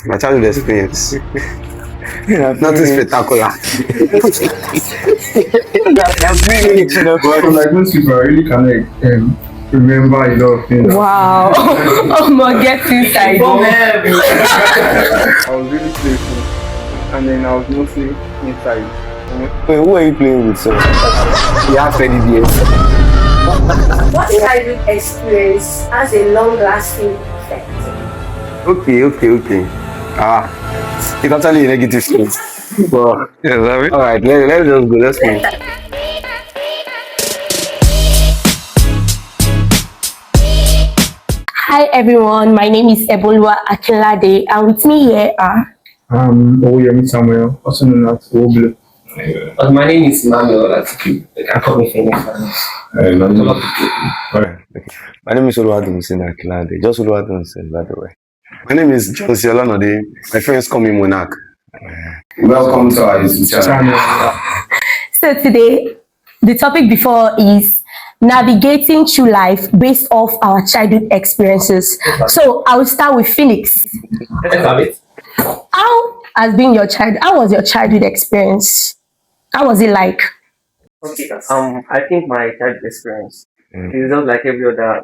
My childhood experience. Nothing spectacular. That's really, But like most people, I really cannot remember a lot of things. Wow. Oh my, get inside. I was really playful, and then I was mostly inside. Wait, who are you playing with, sir? You have 20 years. What childhood experience has a long-lasting effect? Okay. It's actually a negative thing. But, alright, let's just go. Let's move. Hi everyone, my name is Ebunoluwa Akinlade, and with me here are Owoyomi Samuel, also known as Owoblow. My name is Emmanuel. I can call me Phoenix. Alright. My name is Oluwadahunsoromi Akinlade. Just Oluwadahunsoromi, by the way. My name is Olonade. My friends call me Monarch. Welcome to our YouTube channel. So today, the topic before is navigating through life based off our childhood experiences. So I will start with Phoenix. How was your childhood experience? How was it like? Okay. I think my childhood experience is just like every other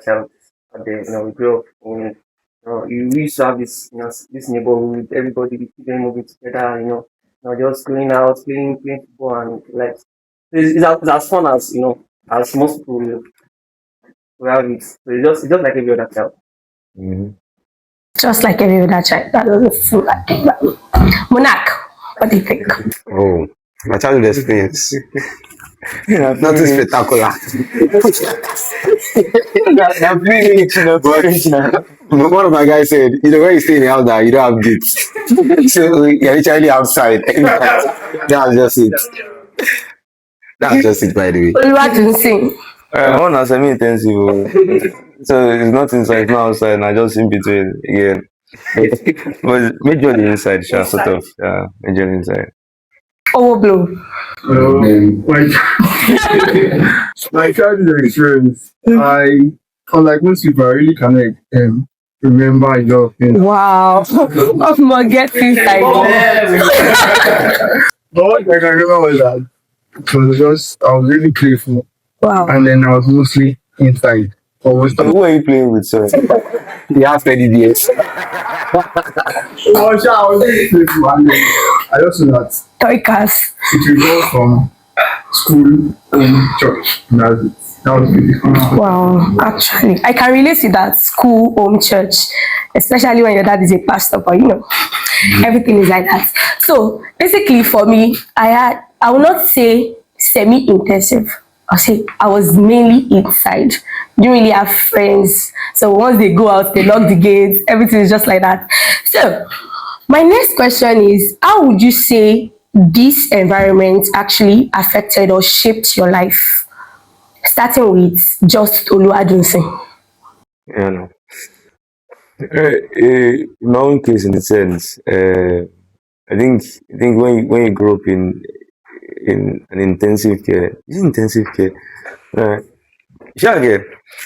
child out there. We grew up in. We used to have this neighborhood. Everybody, the children moving together. Just going out, playing football, and like it's as fun as as most people will have it. So it's just like every other child. Just like every other child. That doesn't feel like that. Monarch, what do you think? Oh, my childhood experience. Nothing spectacular. But one of my guys said, when you stay in the house now, you don't have gates. So you're literally outside. That's just it. That's just it, by the way. Oluwadunnsin. One has semi-intensive. So it's not inside, it's not outside, and I just in between again. But majorly inside, sort of. Yeah, majorly inside. Owoblow. My childhood experience, unlike most people, I really cannot remember a lot of things. Wow. Oh my, get inside. But what I can remember was that I was really playful, Wow. and then I was mostly inside. Who are you playing with, sir? You have 20 years. I was really playful, and then I also know that Toikas. it will go from school and church. And that was really fun. Wow, actually, I can relate to that school, home, church, especially when your dad is a pastor, but everything is like that. So basically for me, I will not say semi-intensive. I'll say I was mainly inside. Didn't really have friends. So once they go out, they lock the gates, everything is just like that. So my next question is, how would you say this environment actually affected or shaped your life? Starting with just Oluwadunnsin. Yeah, no. In my own case, in a sense, I think when you grow up in an intensive care, is it intensive care? Sure,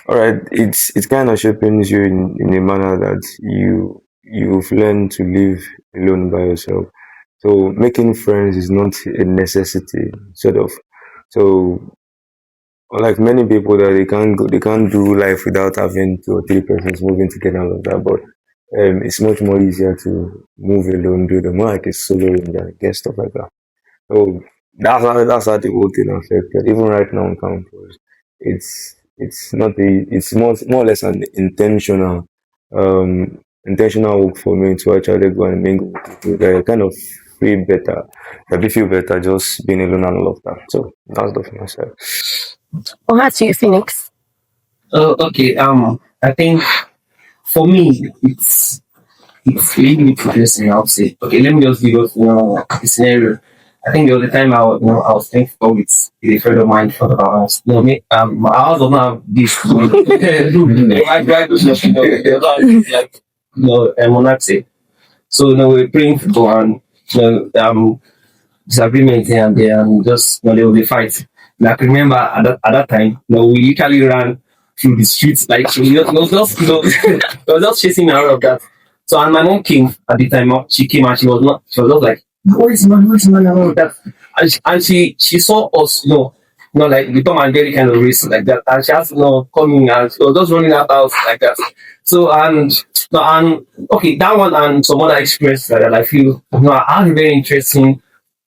all right. It's kind of shaping you in a manner that you've learned to live alone by yourself. So making friends is not a necessity, sort of. So like many people that they can't do life without having 2 or 3 persons moving together and all of that. But it's much more easier to move alone, do the more like a solo ranger, get stuff like that. So that's how the whole thing affected. Even right now on campus, it's more or less an intentional work for me to actually go and mingle with people. They kind of feel better. They feel better just being alone and all of that. So that's the thing myself. Well, that's you, Phoenix. Okay. I think for me, it's really interesting. I'll say. Okay, let me just give us a scenario. I think the other time I was thankful with a friend of mine for about us. Me, I also have this. Monarch say. So we're playing football and disagreement here and there, and just there will be fight. And I can remember at that time, we literally ran through the streets like he was just chasing me out of that. So and my mom came at the time. She came and she was not like, where's man, where's man, and all that. And she saw us, like become a very kind of race like that. And she has coming and she was just running out house like that. So and no, and okay, that one and some other experience like that I feel I had a very interesting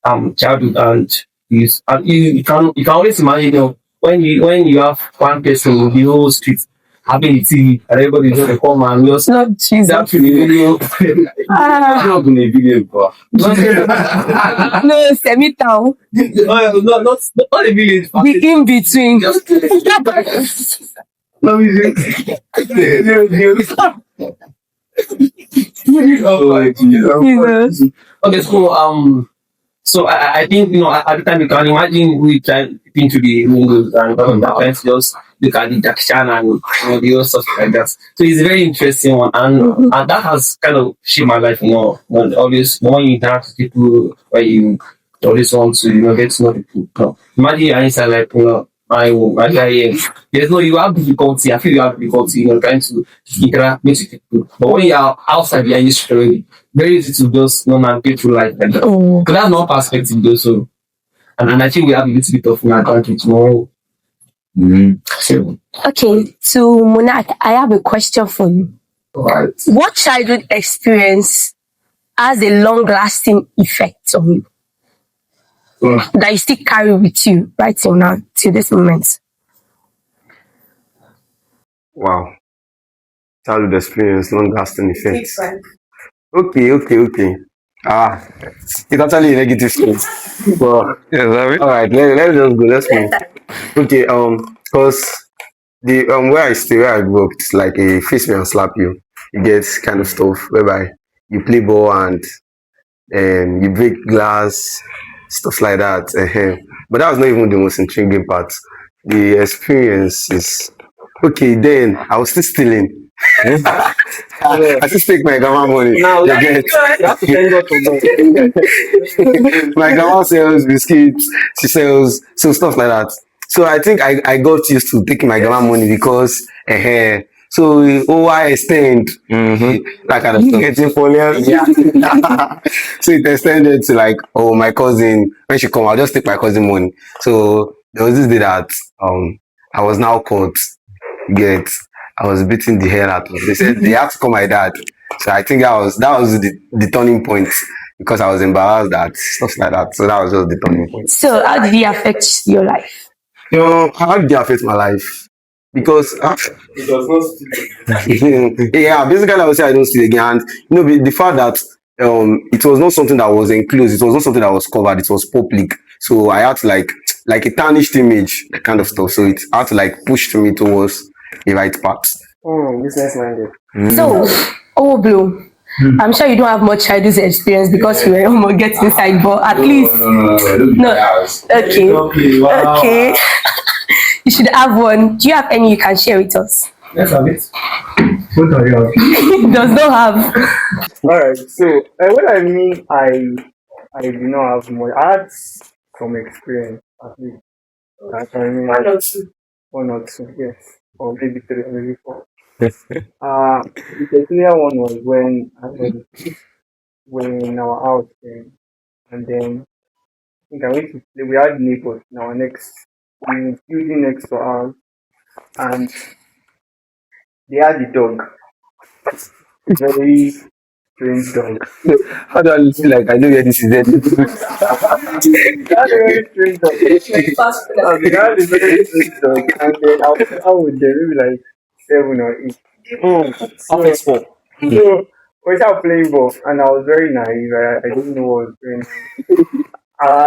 childhood and you can always imagine when you have one person in the whole street having the TV and everybody just come and just Lord Jesus. that in the video. Not in a video, but No, semi town. Not a village. The in between. Just Let me oh my Jesus. okay, so I think at the time you can imagine we trying into the windows and all of that kind of just look at the Jackson and the other stuff like that. So it's a very interesting one and that has kind of shaped my life. Always when you interact with people where you always want to get to know people. Imagine you're inside like my guy here. You have difficulty. I feel you have difficulty, trying to interact with people. But when you are outside the industry already, very easy to just navigate through life like that. Oh. Because that's no perspective though. So and I think we have a little bit of advantage more. So Okay, so Monarch, I have a question for you. alright. What childhood experience has a long lasting effect on you that you still carry with you right till now, till this moment? wow. Childhood experience, long lasting effects. Different. Okay. It's actually a negative thing. But all right, let's just go. Let's move. Okay, because the where I grew up, it's like a face me and slap you. You get kind of stuff whereby you play ball and you break glass, stuff like that. But that was not even the most intriguing part. The experience is okay. Then I was still stealing. I just take my grandma money. Now You get you have to thank God for God. my grandma sells biscuits, she sells so stuff like that. So I think I got used to taking my grandma money because so I extend that kind of stuff. Getting foliage. Yeah. So it extended to like my cousin when she come, I'll just take my cousin money. So there was this day that I was now caught. Get I was beating the hell out of. They said they had to call my dad. So I think that was the turning point because I was embarrassed that stuff like that. So that was just the turning point. So, how did it affect your life? How did it affect my life? Because It was not yeah, basically I would say I don't steal again. And the fact that it was not something that was enclosed, it was not something that was covered, it was public. So I had to like a tarnished image, that kind of stuff. So it had to like push me towards the right path. business minded. So, Owoblow, I'm sure you don't have much childhood experience because you were almost getting inside, but at least no. Okay. You should have one. Do you have any you can share with us? Let's have it. What are you? Does not have. Alright, so what I mean, I do not have much. I had some experience at least. I can remember one or two, yes, or maybe three, or maybe four. The peculiar one was when when in our house, and then I think I went to play. We had neighbors in our building next to ours, and they had a dog, very strange dog. How do I feel like I know where this is headed? They had a very strange dog. They had a very strange dog, and then I would maybe like 7 or 8. So we started playing ball, and I was very naive. I didn't know what was going on.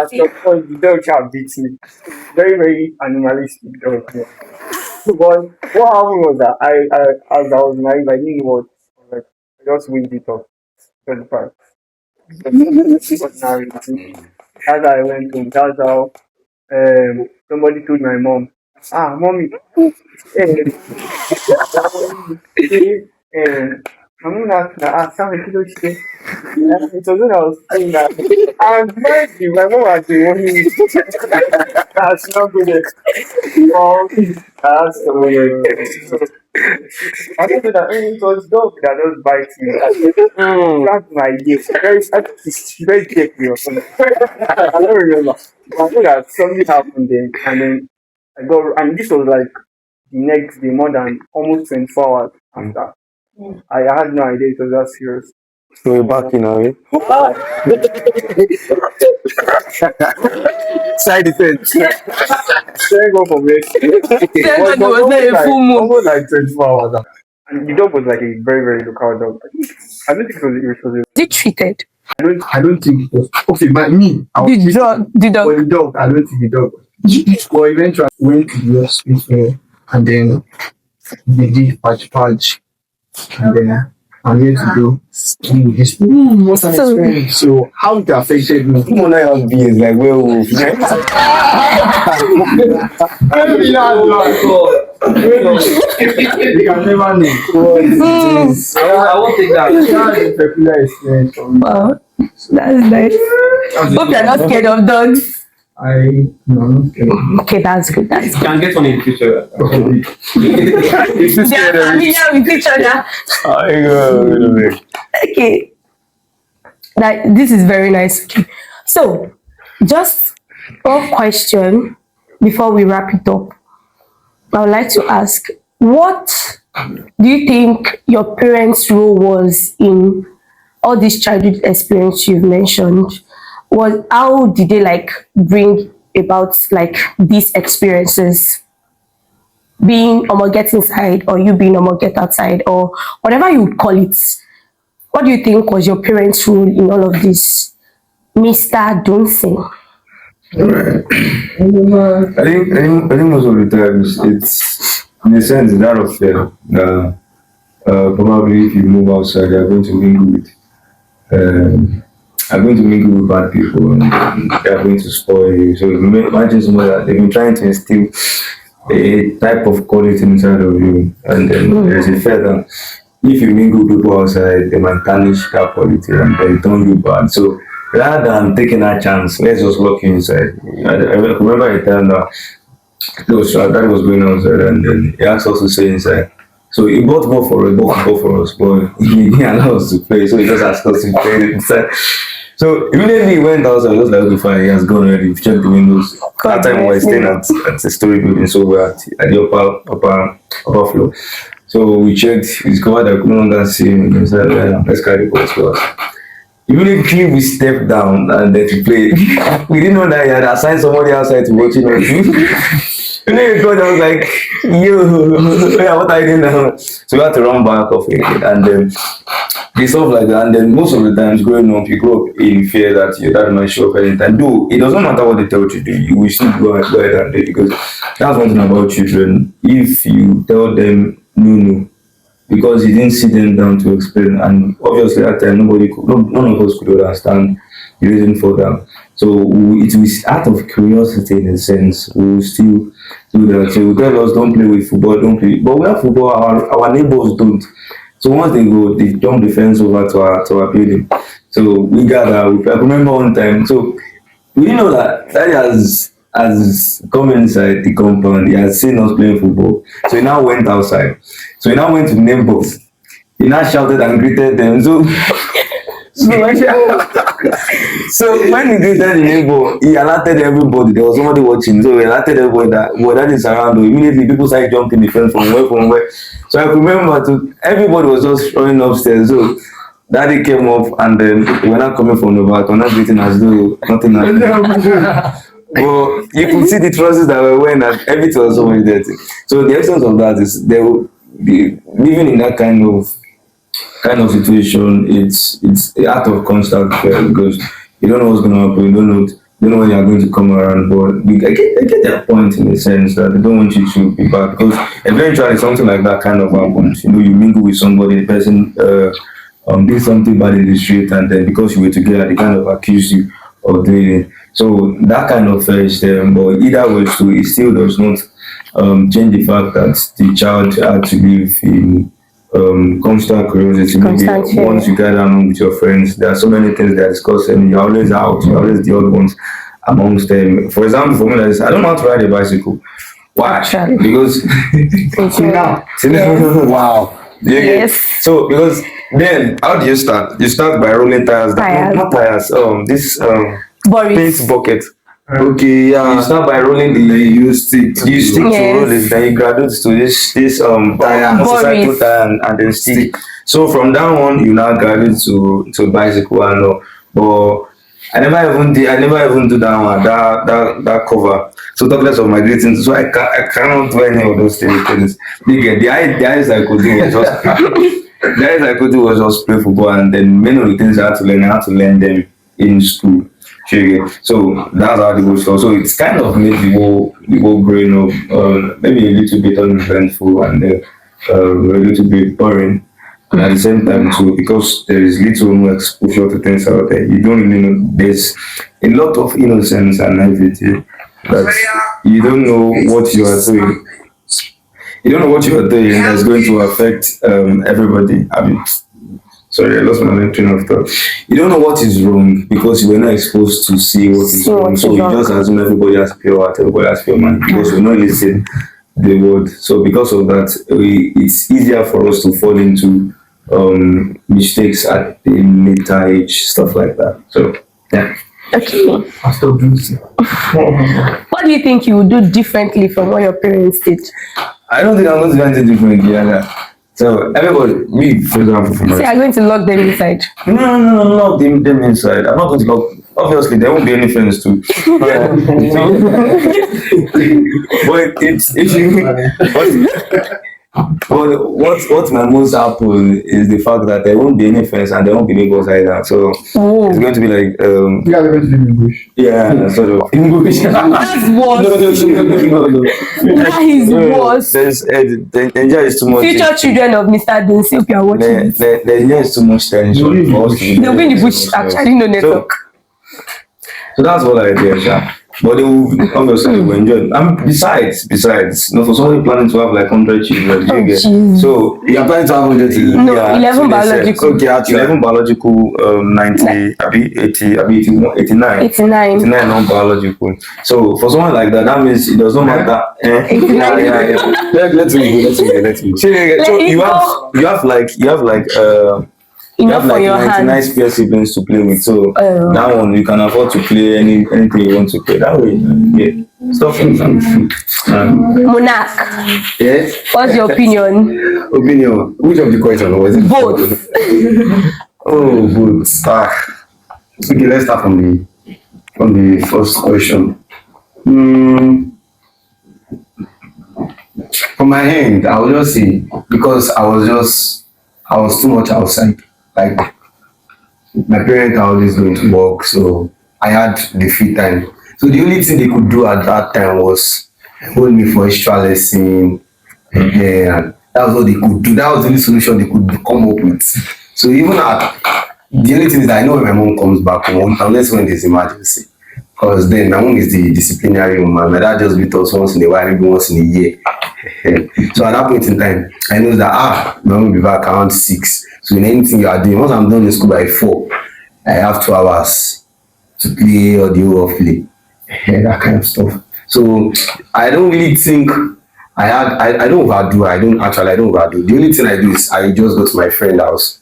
So of course the dog shall beat me. Very, very animalistic dog. Yeah. But what happened was that as I was naive, I didn't know what. Like, I just winged it off. 25. But now as I went home, that's how somebody told my mom, mommy, My mom asked me, tell me, kilo shit. It was when I was saying that. And mind you, my mom had the only that's not good at all. That's the way. I don't know that it was dog that just bites me. That's my ear. It's very carefully or something. I don't remember. But I know that something happened then, and then I got, and this was like the next day, more than almost 24 hours after. I had no idea it was that serious. So we're back in a way. Side effects. Thank God for me. Thank God it was not a full moon. Almost like 24 hours. And the dog was like a very, very local dog. I don't think it was Is it treated? I don't think it was. Okay, but me, I was The dog. for the dog. I don't think the dog. Well, eventually went to the hospital and then they did patch, and then I'm here to do this. What's an experience? So how it affected me? Come on, now your bees like werewolf. You can never know. I won't take that. That's a peculiar experience for me. Wow, that's nice. Hope you're not scared of dogs. No. Okay, that's good. That's You good. can get one in the future. They are familiar with each other. Okay, this is very nice. Okay. So, just one question before we wrap it up. I would like to ask, what do you think your parents' role was in all these childhood experience you've mentioned? How did they like bring about like these experiences? Being get inside, or you being get outside, or whatever you would call it. What do you think was your parents' role in all of this, Mr. Dunssin? I think most of the times it's in a sense that of fear. Probably if you move outside, you're going to mingle with are going to mingle with bad people and they are going to spoil you. So imagine someone that they've been trying to instill a type of quality inside of you, and then there's a fear that if you mingle with people outside, they might tarnish that quality and then turn you bad. So rather than taking that chance, let's just lock you inside. I remember a time that that was going outside, and then he asked us to stay inside. So he bought ball for us, but he didn't allow us to play, so he just asked us to play inside. So immediately he went outside, I was like, okay, fine, he has gone already, we've checked the windows. That time we were staying at the story building, so we're at the upper floor. So we checked, we discovered that we could no longer see him inside. Let's carry the ball to us. Immediately we stepped down and then to play. We didn't know that he had assigned somebody outside to watch it. And then I was like, yo, what are you doing now? So we had to run back off it, and then stuff like that. And then most of the times growing up, you grow up in fear that your dad might show up anytime. Though it doesn't matter what they tell you to do, you will still go ahead and do it, because that's one thing about children. If you tell them no, because you didn't sit them down to explain, and obviously at that time none of us could understand the reason for that. So it was out of curiosity in a sense. We will still do that. So we tell us don't play with football, don't play. But we have football, our neighbors don't. So once they go, they jump the fence over to our building. So we gather. I remember one time. So we didn't know that has come inside the compound. He has seen us playing football. So he now went outside. So he now went to the neighbors. He now shouted and greeted them. So when he greeted the neighbor, he alerted everybody. There was somebody watching. So he alerted everybody that is around. Immediately people started jumping the fence from where. So I remember everybody was just running upstairs. So daddy came up, and then we were not coming from the back. We were not greeting as though nothing happened. But you could see the trousers that were wearing, and everything was so much dirty. So the essence of that is they will be living in that kind of situation. It's out of constant fear, because you don't know what's going to happen. You don't know when you're going to come around. But I get that point in the sense that they don't want you to be bad, because eventually something like that kind of happens. You mingle with somebody, the person did something bad in the street, and then because you were together, they kind of accuse you of doing it. So that kind of fear is there. But either way, so it still does not change the fact that the child had to live in constant curiosity. Constant Maybe once you gather along with your friends, there are so many things they're discussing. You're always out. You're always the odd ones amongst them. For example, for me, like this, I don't know how to ride a bicycle. Why? Actually. Because Now, wow. Yeah, Yes. so because then how do you start? You start by rolling tires. Tires. Not tires. This Boris. paint bucket. Okay, yeah. You start by rolling the You stick to you stick to Yes. roll it, then you graduate to this Tire. motorcycle Boris. tire and then stick. So from that one you now graduate to bicycle and all. But I never even do that one, that cover. So talk less of my greetings. So I cannot do any of those things. You get the eyes I could do was just the eyes I could do was just play football, and then many of the things I had to learn them in school. So that's how the whole stuff. So it's kind of made the whole growing up maybe a little bit uneventful and a little bit boring. And at the same time too, because there is little more exposure to things out there, you don't really know. There's a lot of innocence and naivety that you don't know what you are doing. You don't know what you are doing that's going to affect everybody. I mean, sorry, I lost my train of thought. You don't know what is wrong because you were not exposed to see what is wrong. So you just assume everybody has pure heart, everybody has pure mind because we're not listening the word. So because of that, it's easier for us to fall into mistakes at the later age, stuff like that. So yeah. Okay. What do you think you would do differently from what your parents did? I don't think I'm going to do anything differently. Yeah. So everybody, me for example, for So you're going to lock them inside. No, lock them inside. I'm not going to lock. Obviously, there won't be any friends too. But what my most happen is the fact that there won't be any friends and there won't be neighbors either. So it's going to be like you guys are going to live in bush. yeah, sort of English. That's worse. No. That is worse. The danger is too much. Future children of Mr. Dunsin, if you are watching it. The danger is too much tension for us to be They'll be in the bush, actually, no network. So that's what I did, yeah. But they will obviously will enjoy it. And besides, for somebody planning to have like 100 children, you get. jeez. So You're planning to have 100 children? No, yeah, 11 so they said, biological. okay, actually 11 biological, 90, 80, 81, 89. 89. 89 non-biological. So for someone like that means it does not matter. 89. Yeah. Let me go. So you have like you Enough have for like your 99 hands. spare siblings to play with, so that one you can afford to play anything you want to play. That way, yeah. Stuff like that. Monarch, Yes. what's your opinion? Opinion. Which of the question was it? Both. Oh, good. Okay, let's start from the first question. From my end, I will just say because I was too much outside. Like my parents are always going to work, so I had the free time. So the only thing they could do at that time was hold me for extra lesson. And that was all they could do. That was the only solution they could come up with. So even at the only thing is that I know when my mom comes back home, unless when there's emergency. Because then my mom is the disciplinary woman. My dad just beat us once in a while, maybe once in a year. So at that point in time, I know that my mom will be back around 6. So in anything you are doing, once I'm done in school by 4, I have 2 hours to play or the whole of play. That kind of stuff. So I don't really think I don't overdo. I don't overdo. The only thing I do is I just go to my friend's house,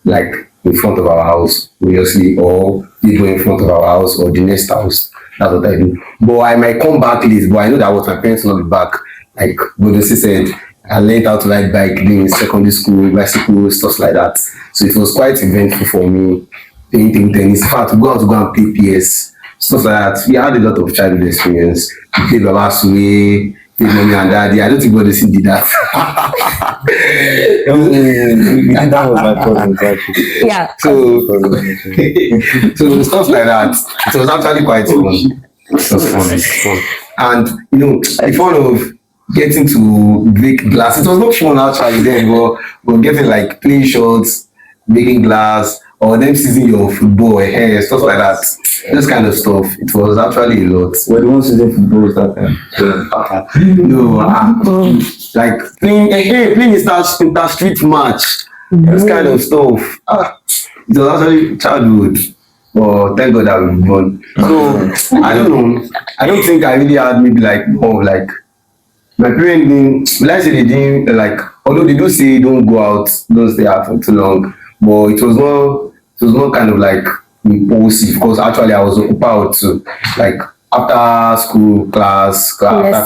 like in front of our house, obviously, or they go in front of our house or the next house. That's what I do. But I might come back late, but I know that what my parents will not be back. Like Bodesi said, I learned how to ride bike during secondary school, bicycle, stuff like that. So it was quite eventful for me. Playing tennis. In fact, we go out to go and play PS, stuff like that. We had a lot of childhood experience. We played Babasue, played mommy and daddy. I don't think Bodesi did that. That was my cousin actually. Yeah. So stuff like that. It was actually quite fun. It was fun. And the fun of getting to break glass. It was not fun actually then, but getting like playing shots, breaking glass, or them seizing your football, hair, stuff like that. This kind of stuff. It was actually a lot. We're the ones seizing footballs that time. No, like playing inter street match. This kind of stuff. It was actually childhood. But thank God that we've gone. So I don't know. I don't think I really had maybe like more like my parents didn't, let's say they didn't like, although they do say don't go out, don't stay out for too long, but it was not kind of like impulsive because actually I was occupied too. Like after school after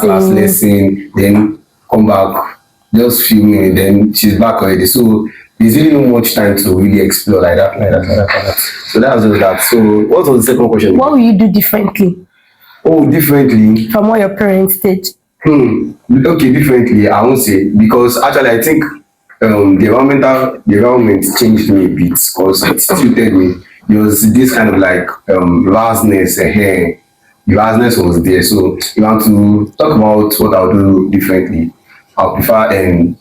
class lesson, then come back, just few minutes, then she's back already. So there's really no much time to really explore like that. So that was just that. So what was the second question? What will you do differently Oh, differently. from what your parents did? Okay, differently, I won't say because actually I think the environment changed me a bit because it suited me. There was this kind of like vastness here. The vastness was there. So if you want to talk about what I'll do differently, I'll prefer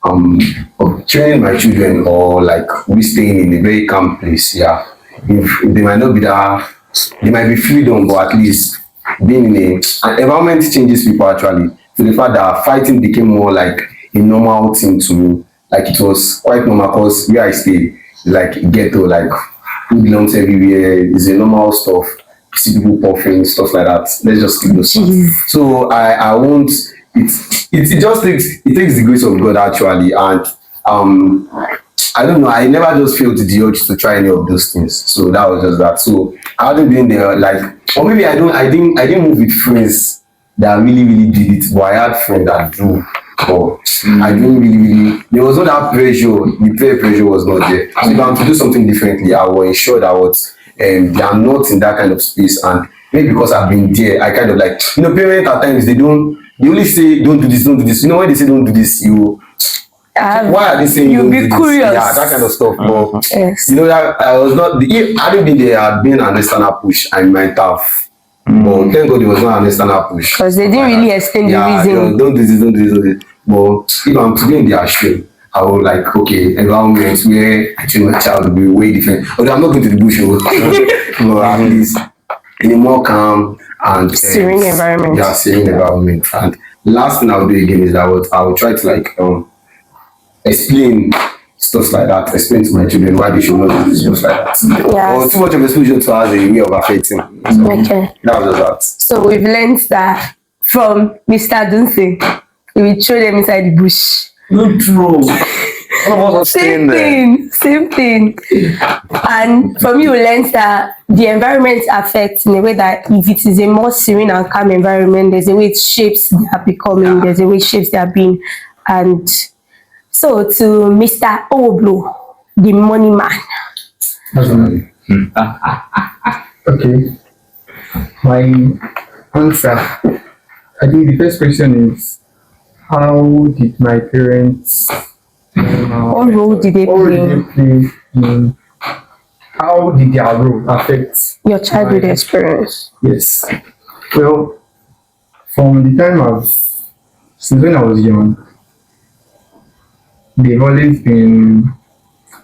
of training my children or like we staying in a very calm place. Yeah. If they might not be that, they might be freedom, but at least being in an environment changes people actually. To the fact that fighting became more like a normal thing to me. Like it was quite normal because where I stay, like ghetto, like hoodlums everywhere, is a normal stuff. You see people puffing, stuff like that. Let's just keep those things. So I won't it just takes the grace of God actually and I don't know. I never just felt the urge to try any of those things. So that was just that. So I hadn't been there like, or maybe I didn't move with friends that really did it. But I had friends that do. But I didn't really. There was not that pressure. The peer pressure was not there. So if I'm to do something differently, I will ensure that they are not in that kind of space. And maybe because I've been there, I kind of like parents at times they only say don't do this, don't do this. When they say don't do this, why are they saying you'll don't be do this? curious. Yeah, that kind of stuff. But Yes. that I was not. If I hadn't been there, had been an external push, I might have. But thank God it was not an external push. Because they didn't really explain the reason. Don't do this, don't do this, don't do this. But if I'm to be in their shoe, I would like environments where I train my child to be way different. Although I'm not going to the bush, but at least in a more calm and Serene environment. Yeah, serene environment. And the last thing I'll do again is that I will try to like explain stuff like that, explain to my children why they should not do stuff like that. Yes. Or too much of exposure to has a way of affecting. So Okay. that was just that. So we've learned that from Mr. Dunsey, we will throw them inside the bush. Not true. Same thing. And from you, we learned that the environment affects in a way that if it is a more serene and calm environment, there's a way it shapes they are becoming, there's a way it shapes they are being. And so to Mr. Owoblow, the money man. Okay. My answer. I think the first question is, how did my parents What role did they play in how did their role affect your childhood my- experience? Yes. Well, from the time since when I was young, they've always been,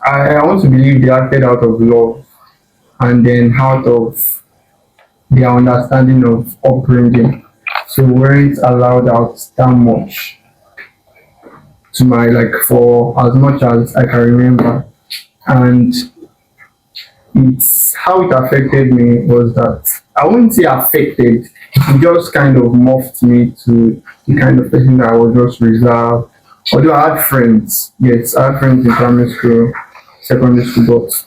I want to believe they acted out of love and then out of their understanding of upbringing. So weren't allowed out that much to my, like, for as much as I can remember. And it's how it affected me was that I wouldn't say affected, it just kind of morphed me to the kind of person that I was just reserved. Although I had friends, yes, I had friends in primary school, secondary school, but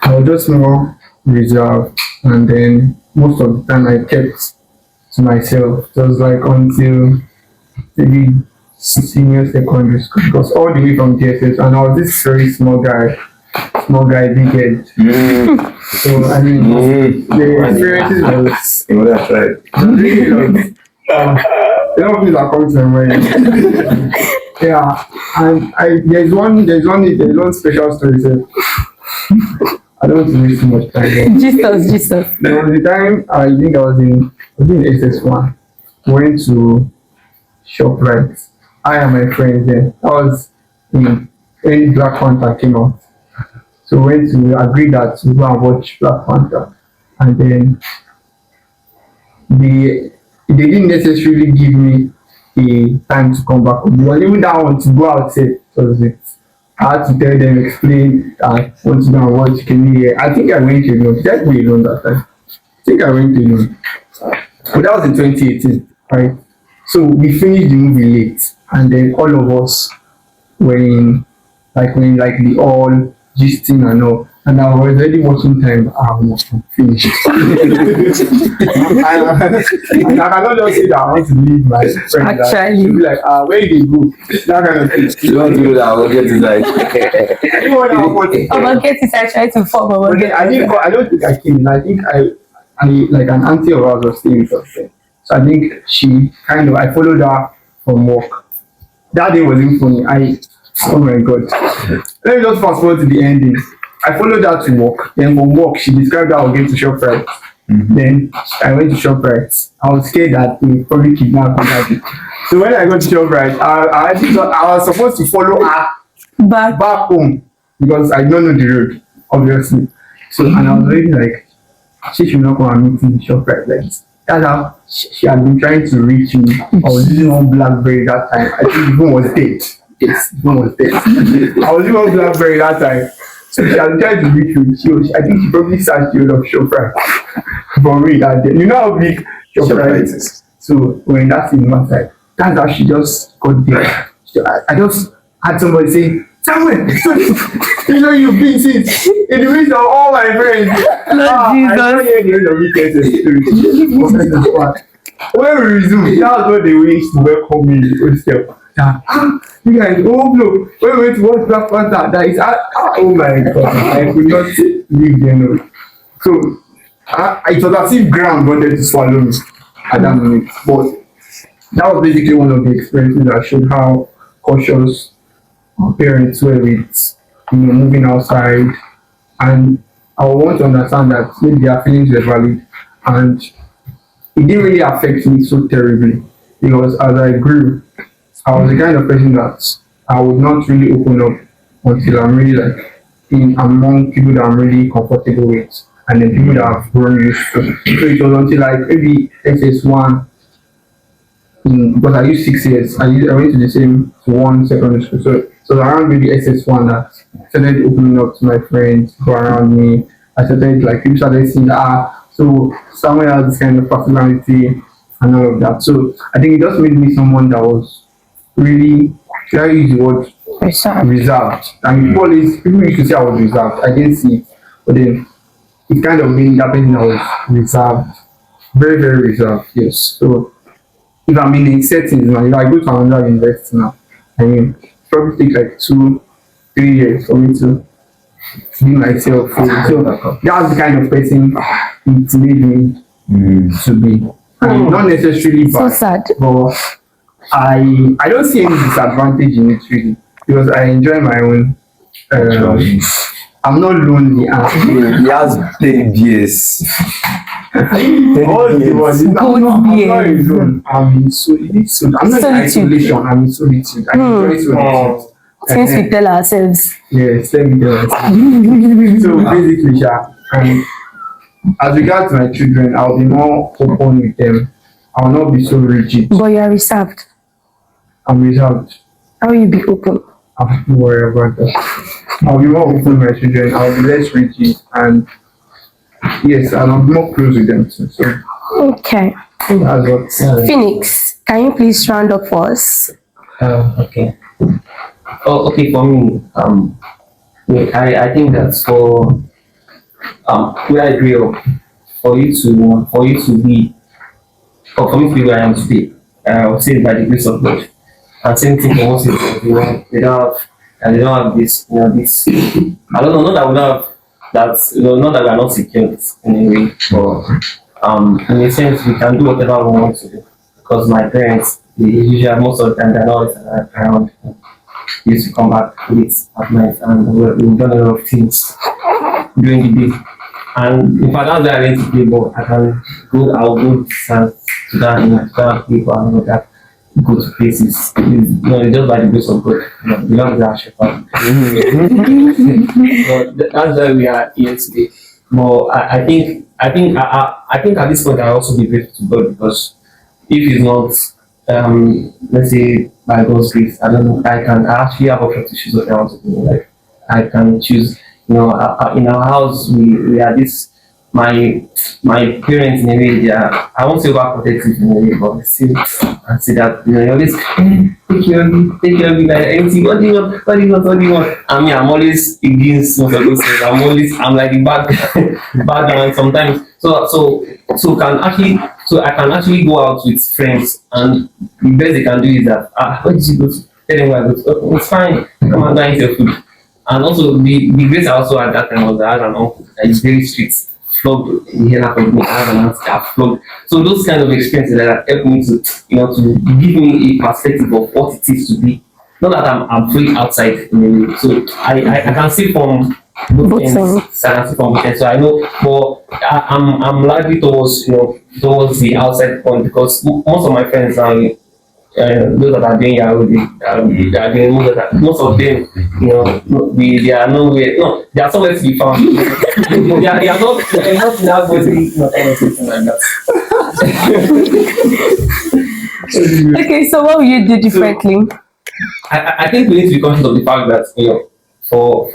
I was just more reserved, and then most of the time I kept to myself. It was like until maybe senior secondary school, because all the way from DSS, and I was this very small guy, big head. So I mean, the experiences was That's right. really a lot of things are coming to my mind. Yeah, and there's one special story. So I don't want to waste too much time. Jesus. There was the time I think I was in SS1. Went to ShopRite. I and my friends then. I was in when Black Panther came out. So we agreed that to go and watch Black Panther, and then they didn't necessarily give me a time to come back home. Because even that one to go out say was it. I had to tell them, explain that want to go and watch Kenny. I think I went alone. That way alone that time. I think I went alone. But that was in 2018, right? So we finished the movie late, and then all of us were in like the all gisting and all. And I was already watching time. I'm finished. and I cannot just say that I want to leave my friend. Actually, she'll be like, where did they go? That kind of thing. You don't do that, I'll get it right. I'll get it. I try to form. I don't think I came. I think I like an auntie of ours was staying with us there. So I think I followed her from work. That day wasn't funny. Oh my god. Let me just fast forward to the ending. I followed her to work. Then from work, she described how I was going to ShopRite. Then I went to ShopRite. I was scared that they would probably kidnap me. So when I got to ShopRite, I was supposed to follow her back home because I don't know the road, obviously. So and I was already like, she should not come and meet me in ShopRite. Like, that's how she had been trying to reach me. I was using one BlackBerry that time. I think the phone was dead. Yes, the phone was dead. I was using one BlackBerry that time. So she had tried to reach me. I think she probably searched the whole of ShopRite for me that day. You know how big ShopRite is. So when that's in one side, that's how she just got there. I just had somebody say, Samuel, you know you've been since in the midst of all my friends. I don't hear the end of weekends. When we resume, that's when they wish to welcome me in hostel. You guys, Owoblow, when we went to watch Black Panther, that is, oh my god, I could not leave them. So, it was as if ground wanted to swallow me at that moment. But that was basically one of the experiences that showed how cautious our parents were with, moving outside. And I want to understand that maybe their feelings were valid. And it didn't really affect me so terribly because as I grew, I was the kind of person that I would not really open up until I'm really in among people that I'm really comfortable with and then people that I've grown used to. So it was until maybe SS1 because I used 6 years. I went to the same one secondary school. So around maybe SS1 that I started opening up to my friends who are around me. I started people started seeing so someone has this kind of personality and all of that. So I think it just made me someone that was really, should I use the word reserved. And people used to say I was reserved. I didn't see it. But then it kind of made that person that was reserved. Very, very reserved, yes. So if I'm in settings now, if I go to another university now, I mean, it probably take 2-3 years for me to be myself. So that's the kind of person it made me to be. And not necessarily bad, so sad. But I don't see any disadvantage in it really because I enjoy my own. I'm not lonely. He has 10 years. All the ones. I'm not alone. I'm in solitude. I'm not in isolation. I'm in solitude. I enjoy solitude. Since we tell ourselves. Yes, let me tell ourselves. So basically, and as regards to my children, I'll be more open with them. I'll not be so rigid. But you are reserved. I'm reserved. How will you be open? Don't worry about that. I'll be more open with my children. I'll be less rigid, and yes, and I'll be more close with them too. So okay. that's what. Phoenix, can you please round up for us? Okay. Oh, okay. For me, I think that for where I grew up, for you to be, or for me to be where I am today, I would say by the grace of God. And same thing for most people, they don't have this, this. I don't know, not that we don't have that, not that we are not secured in a way, but in a sense we can do whatever we want to do. Because my parents, they usually most of the time they're not around. They used to come back late at night, and we've done a lot of things during the day. And in fact, that's why I went to play ball. I'll go to that people and all that. go to places. It's just by the grace of God. We don't have shepherd. That's why we are here today. But I think at this point I also be grateful to God because if it's not, let's say by God's grace, I don't know, I actually have option to choose what I want to do. Like I can choose, in our house we are this. My parents in a way they are, I won't say overprotective in a way, but still I see that you always take care of me like anything. What do you want? I mean I'm always against most of those things. I'm like the bad guy sometimes. So I can actually go out with friends and the best they can do is that where did you go to? Tell them where I go to. Oh, it's fine. Come and go and eat your food. And also the grace I also had that time was that I had an uncle that is very strict. Flogged in here of me, I have an answer, I flogged. So those kind of experiences that help me to to give me a perspective of what it is to be. Not that I'm free outside in a way. So I can see from both ends. I can see from both ends. So I know, but I'm likely towards towards the outside point because most of my friends are those that are doing Yahoo, they are doing most of them, they are nowhere. No, they are somewhere to be found. they are not now going to anything like that. Okay, so what will you do differently? I think we need to be conscious of the fact that for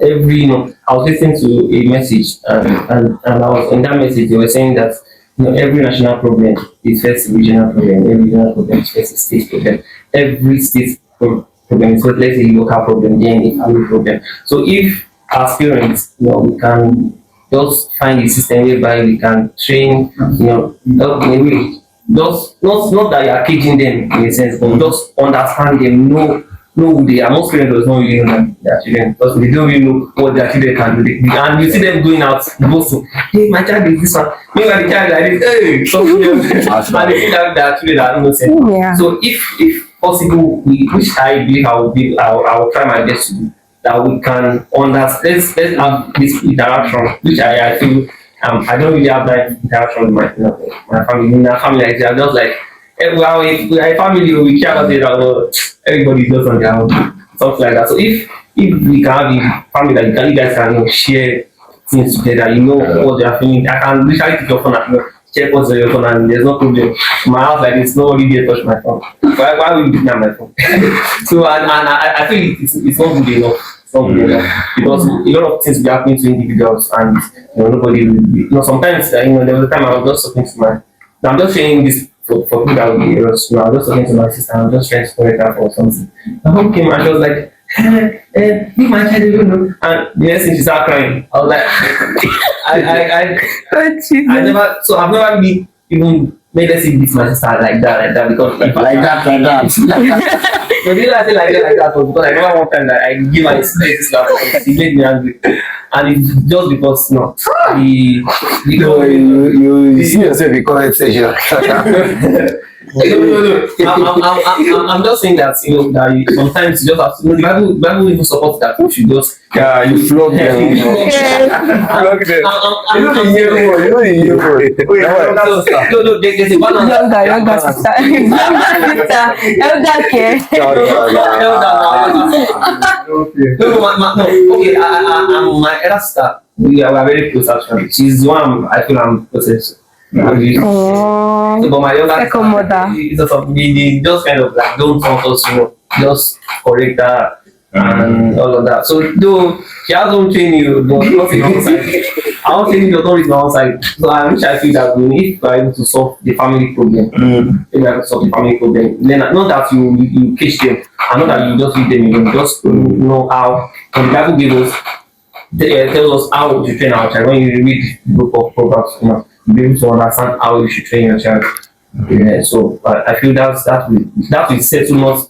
every I was listening to a message and I was in that message they were saying that every national problem is first a regional problem, every regional problem is first a state problem, every state problem is first, let's say, a local problem, then a family problem. So if as parents, we can just find a system whereby we can train, help in a way, just not that you are teaching them in a sense, but just understand them, know who they are. Most parents does not really know that their children because they don't really know what their children can do. And you see them going out boasting, hey, my child is this one. Meanwhile, the child like this, hey, something else. And they think that their children are innocent. Yeah. So if possible, which I believe I will try my best to do, that we can understand, let's have this interaction, which I feel I don't really have that interaction with my family. In our family, like I'm just like, well, if we are a family, we care about it. Everybody does on their own, something like that. So if we can have a family that you guys can share things together, what they are feeling. I can literally take your phone and check what's on your phone, and there's no problem. My house like this, nobody dare touch my phone. Why would you beat me on my phone? So and I feel it's not good enough. It's not good enough because a lot of things be happening to individuals, and nobody will be. Sometimes there was a time I was just talking to I'm just saying this. For people that would be heroes, I was just talking to my sister, I'm just trying to correct her for something. My mom came and she was like, leave my child alone. And the next thing she started crying. I was like, I never, so I've never really even made her see this my sister like that, because like that. The reason I say like that was because I remember one time that I give her a straight slap, she made me angry. And it's just because you see yourself in comment section. No. I'm just saying that that sometimes you just have to. The Bible even supports that you should just. Yeah, you flog them. Flog them. You know the year one. No, there's a balance. Younger sister. Elder care. No. Okay, I'm my elder sister. We are very close actually. She's the one I feel I'm closest to. Oh, So, but my younger second mother. they just kind of like don't want us, just correct her and all of that. So though she has own training, but not in one side. Our training does not reach one side. So I wish I feel that if we are able to solve the family problem, if we are able to solve the family problem, then not that you teach them, and not that you just leave them alone, just know how. And the Bible gives us tells us how to train our child. When you read the book of Proverbs, be able to understand how you should train your child. So I feel that will settle not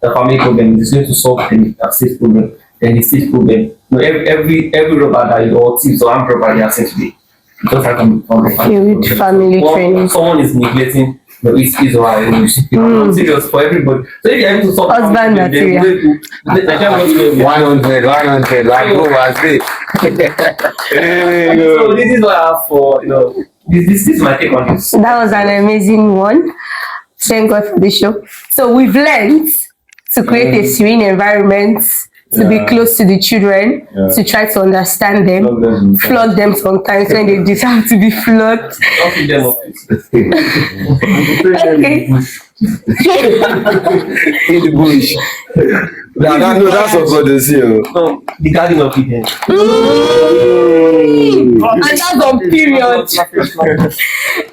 the family problem. It's going to solve the state problem. Then the state problem. Every robber that or thieves or armed robber they are sent today. Just like from the family training. Someone is neglecting his or her own. I'm serious for everybody. So if you're able to solve husband material. 100, like over. So this is what I have for this is my take on this. That was an amazing one. Thank God for the show. So we've learned to create a serene environment, to be close to the children, to try to understand them, flog them sometimes when they deserve to be flogged. Don't feed them up. Okay. In the bush. That's what God is here. No, the garden of Eden. And that's on period.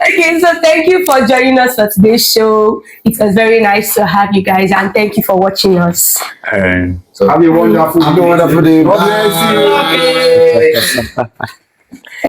Okay, so thank you for joining us for today's show. It was very nice to have you guys, and thank you for watching us. So have a wonderful day. God bless you. Bye.